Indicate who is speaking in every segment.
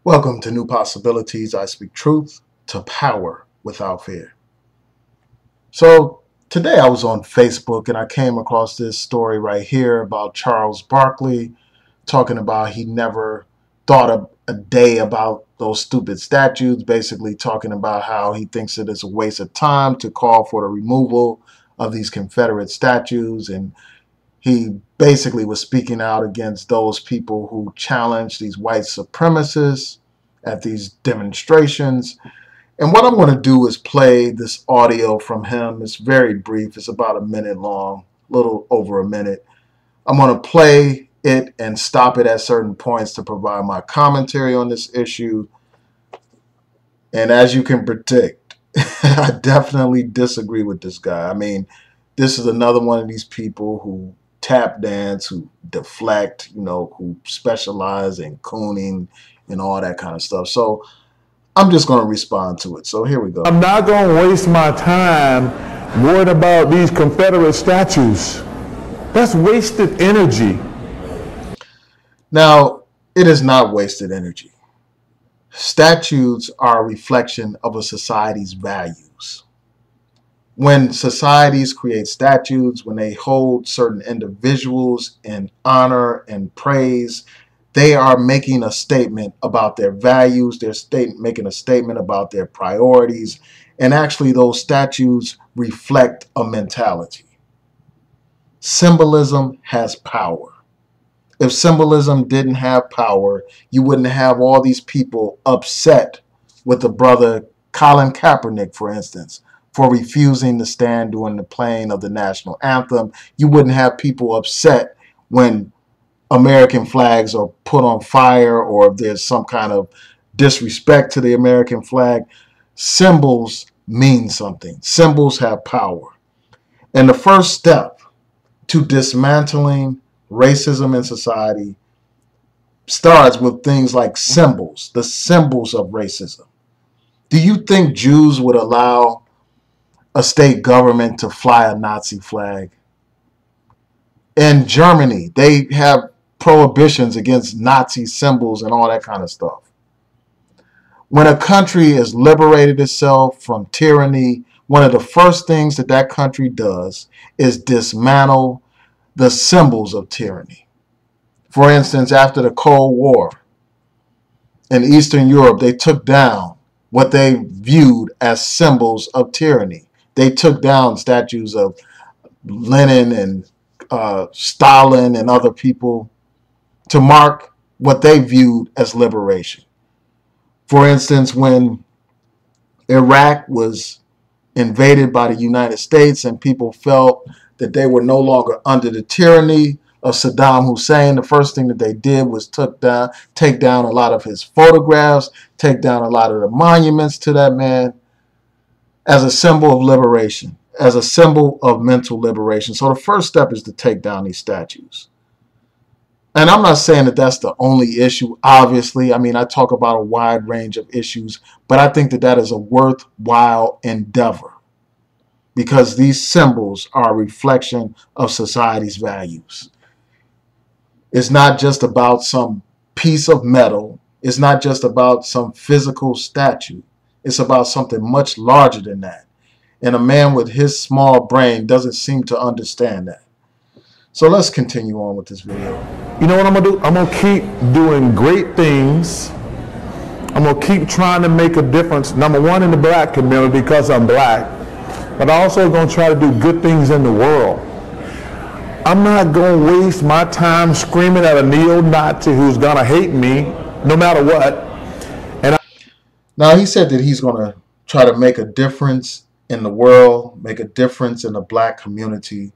Speaker 1: Welcome to New Possibilities. I speak truth to power without fear. So today I was on Facebook and I came across this story right here about Charles Barkley talking about he never thought a day about those stupid statues, basically talking about how he thinks it is a waste of time to call for the removal of these Confederate statues, and he basically was speaking out against those people who challenge these white supremacists at these demonstrations. And what I'm going to do is play this audio from him. It's very brief. It's about a minute long, a little over a minute. I'm going to play it and stop it at certain points to provide my commentary on this issue. And as you can predict, I definitely disagree with this guy. I mean, this is another one of these people who tap dance, who deflect, who specialize in cooning and all that kind of stuff. So I'm just going to respond to it. So here we go.
Speaker 2: I'm not going to waste my time worried about these Confederate statues. That's wasted energy.
Speaker 1: Now, it is not wasted energy. Statues are a reflection of a society's values. When societies create statues, when they hold certain individuals in honor and praise, they are making a statement about their values. They're making a statement about their priorities. And actually, those statues reflect a mentality. Symbolism has power. If symbolism didn't have power, you wouldn't have all these people upset with the brother Colin Kaepernick, for instance, for refusing to stand during the playing of the national anthem. You wouldn't have people upset when American flags are put on fire or if there's some kind of disrespect to the American flag. Symbols mean something. Symbols have power. And the first step to dismantling racism in society starts with things like symbols, the symbols of racism. Do you think Jews would allow a state government to fly a Nazi flag? In Germany, they have prohibitions against Nazi symbols and all that kind of stuff. When a country has liberated itself from tyranny, one of the first things that that country does is dismantle the symbols of tyranny. For instance, after the Cold War in Eastern Europe, they took down what they viewed as symbols of tyranny. They took down statues of Lenin and Stalin and other people to mark what they viewed as liberation. For instance, when Iraq was invaded by the United States and people felt that they were no longer under the tyranny of Saddam Hussein, the first thing that they did was take down a lot of his photographs, take down a lot of the monuments to that man as a symbol of liberation, as a symbol of mental liberation. So the first step is to take down these statues. And I'm not saying that that's the only issue, obviously. I mean, I talk about a wide range of issues, but I think that that is a worthwhile endeavor because these symbols are a reflection of society's values. It's not just about some piece of metal. It's not just about some physical statue. It's about something much larger than that. And a man with his small brain doesn't seem to understand that. So let's continue on with this video.
Speaker 2: You know what I'm going to do? I'm going to keep doing great things. I'm going to keep trying to make a difference, number one, in the black community because I'm black, but I'm also going to try to do good things in the world. I'm not going to waste my time screaming at a neo-Nazi who's going to hate me no matter what.
Speaker 1: Now, he said that he's going to try to make a difference in the world, make a difference in the black community.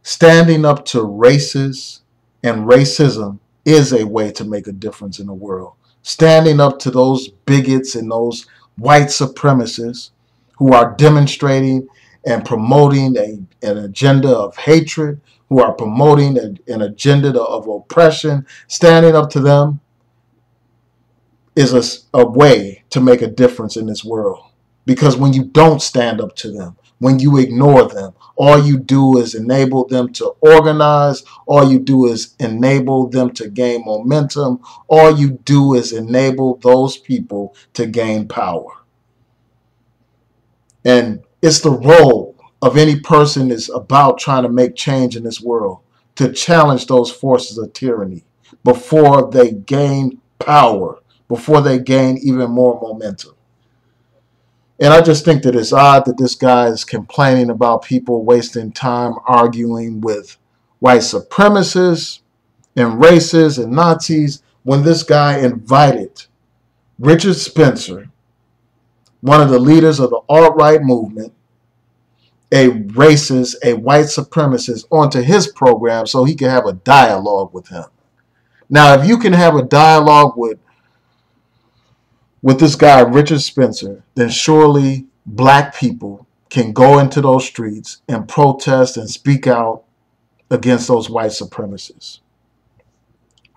Speaker 1: Standing up to racists and racism is a way to make a difference in the world. Standing up to those bigots and those white supremacists who are demonstrating and promoting an agenda of hatred, who are promoting an agenda of oppression, standing up to them is a way to make a difference in this world. Because when you don't stand up to them, when you ignore them. All you do is enable them to organize. All you do is enable them to gain momentum. All you do is enable those people to gain power. And it's the role of any person is about trying to make change in this world to challenge those forces of tyranny before they gain power, before they gain even more momentum. And I just think that it's odd that this guy is complaining about people wasting time arguing with white supremacists and racists and Nazis when this guy invited Richard Spencer, one of the leaders of the alt-right movement, a racist, a white supremacist, onto his program so he could have a dialogue with him. Now, if you can have a dialogue with this guy, Richard Spencer, then surely black people can go into those streets and protest and speak out against those white supremacists.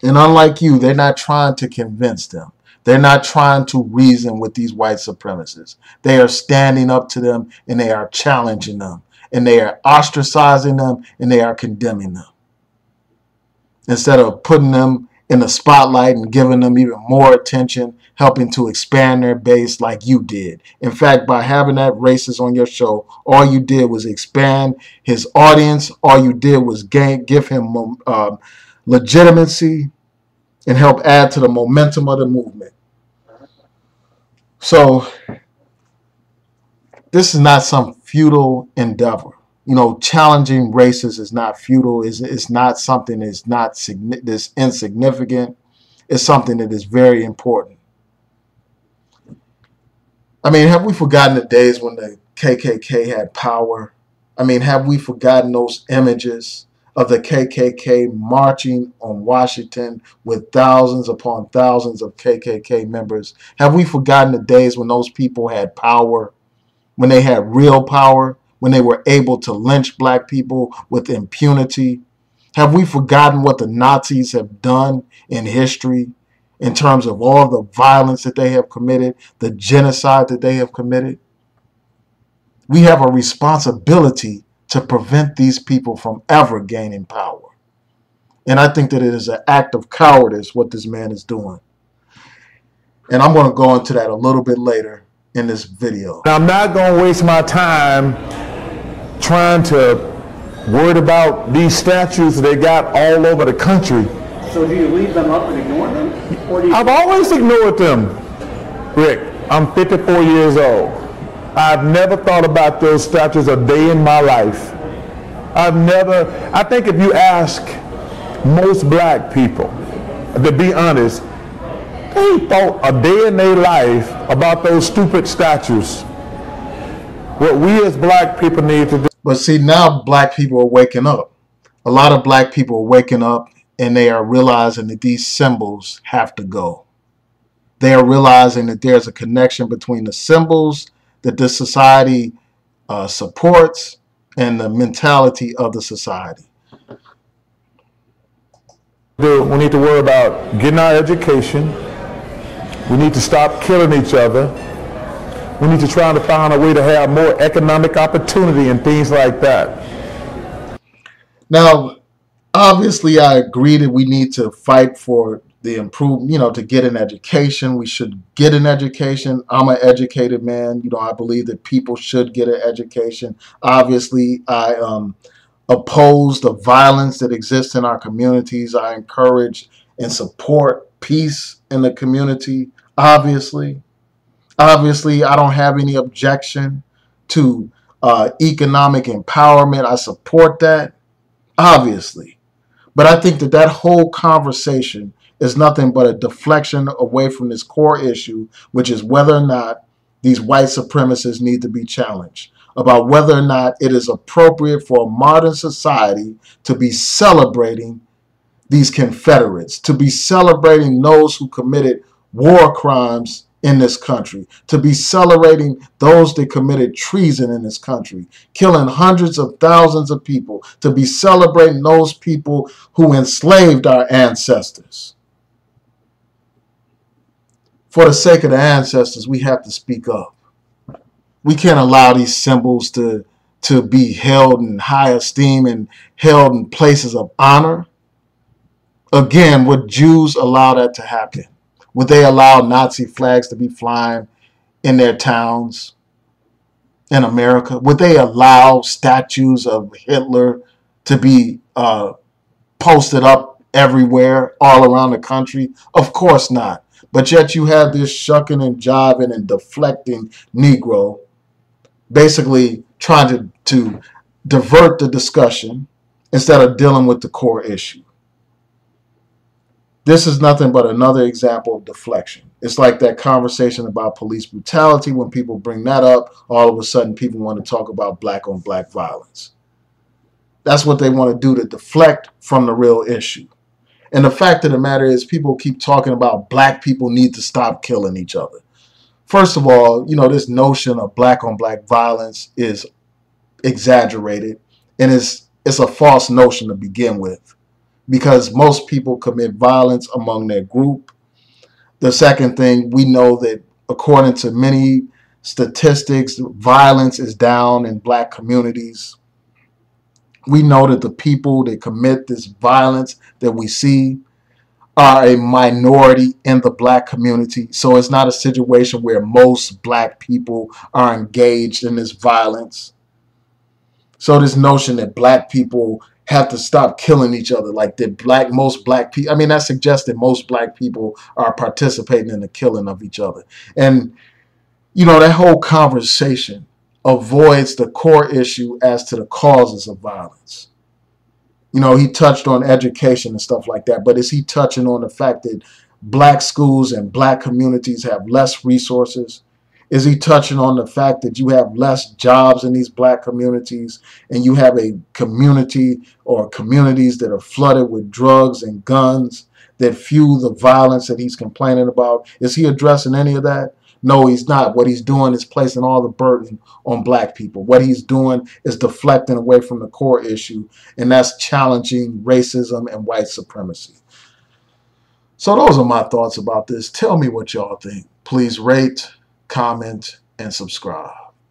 Speaker 1: And unlike you, they're not trying to convince them. They're not trying to reason with these white supremacists. They are standing up to them and they are challenging them. And they are ostracizing them and they are condemning them. Instead of putting them in the spotlight and giving them even more attention, helping to expand their base like you did. In fact, by having that racist on your show, all you did was expand his audience. All you did was give him legitimacy and help add to the momentum of the movement. So this is not some futile endeavor. You know, challenging races is not futile. It's not something that's that's insignificant. It's something that is very important. I mean, have we forgotten the days when the KKK had power? I mean, have we forgotten those images of the KKK marching on Washington with thousands upon thousands of KKK members? Have we forgotten the days when those people had power, when they had real power, when they were able to lynch black people with impunity? Have we forgotten what the Nazis have done in history in terms of all the violence that they have committed, the genocide that they have committed? We have a responsibility to prevent these people from ever gaining power. And I think that it is an act of cowardice what this man is doing. And I'm going to go into that a little bit later in this video.
Speaker 2: I'm not going to waste my time trying to worry about these statues they got all over the country.
Speaker 3: So do you leave them up and ignore them? Or do you...
Speaker 2: I've always ignored them, Rick. I'm 54 years old. I've never thought about those statues a day in my life. I think if you ask most black people, to be honest, they thought a day in their life about those stupid statues. What we as black people need to do.
Speaker 1: But see, now black people are waking up. A lot of black people are waking up and they are realizing that these symbols have to go. They are realizing that there's a connection between the symbols that this society supports and the mentality of the society.
Speaker 2: We need to worry about getting our education. We need to stop killing each other. We need to try to find a way to have more economic opportunity and things like that.
Speaker 1: Now, obviously, I agree that we need to fight for the improvement, to get an education. We should get an education. I'm an educated man. I believe that people should get an education. Obviously, I oppose the violence that exists in our communities. I encourage and support peace in the community. Obviously, I don't have any objection to economic empowerment. I support that, obviously. But I think that whole conversation is nothing but a deflection away from this core issue, which is whether or not these white supremacists need to be challenged, about whether or not it is appropriate for a modern society to be celebrating these Confederates, to be celebrating those who committed war crimes in this country, to be celebrating those that committed treason in this country, killing hundreds of thousands of people, to be celebrating those people who enslaved our ancestors. For the sake of the ancestors, we have to speak up. We can't allow these symbols to be held in high esteem and held in places of honor. Again, would Jews allow that to happen? Would they allow Nazi flags to be flying in their towns in America? Would they allow statues of Hitler to be posted up everywhere, all around the country? Of course not. But yet you have this shucking and jiving and deflecting Negro basically trying to divert the discussion instead of dealing with the core issue. This is nothing but another example of deflection. It's like that conversation about police brutality. When people bring that up, all of a sudden people want to talk about black on black violence. That's what they want to do, to deflect from the real issue. And the fact of the matter is, people keep talking about black people need to stop killing each other. First of all, this notion of black on black violence is exaggerated, and it's a false notion to begin with, because most people commit violence among their group. The second thing, we know that according to many statistics, violence is down in black communities. We know that the people that commit this violence that we see are a minority in the black community. So it's not a situation where most black people are engaged in this violence. So this notion that black people have to stop killing each other, like that most black people, that suggests that most black people are participating in the killing of each other. And, that whole conversation avoids the core issue as to the causes of violence. He touched on education and stuff like that, but is he touching on the fact that black schools and black communities have less resources? Is he touching on the fact that you have less jobs in these black communities, and you have a community or communities that are flooded with drugs and guns that fuel the violence that he's complaining about? Is he addressing any of that? No, he's not. What he's doing is placing all the burden on black people. What he's doing is deflecting away from the core issue, and that's challenging racism and white supremacy. So those are my thoughts about this. Tell me what y'all think. Please rate, comment, and subscribe.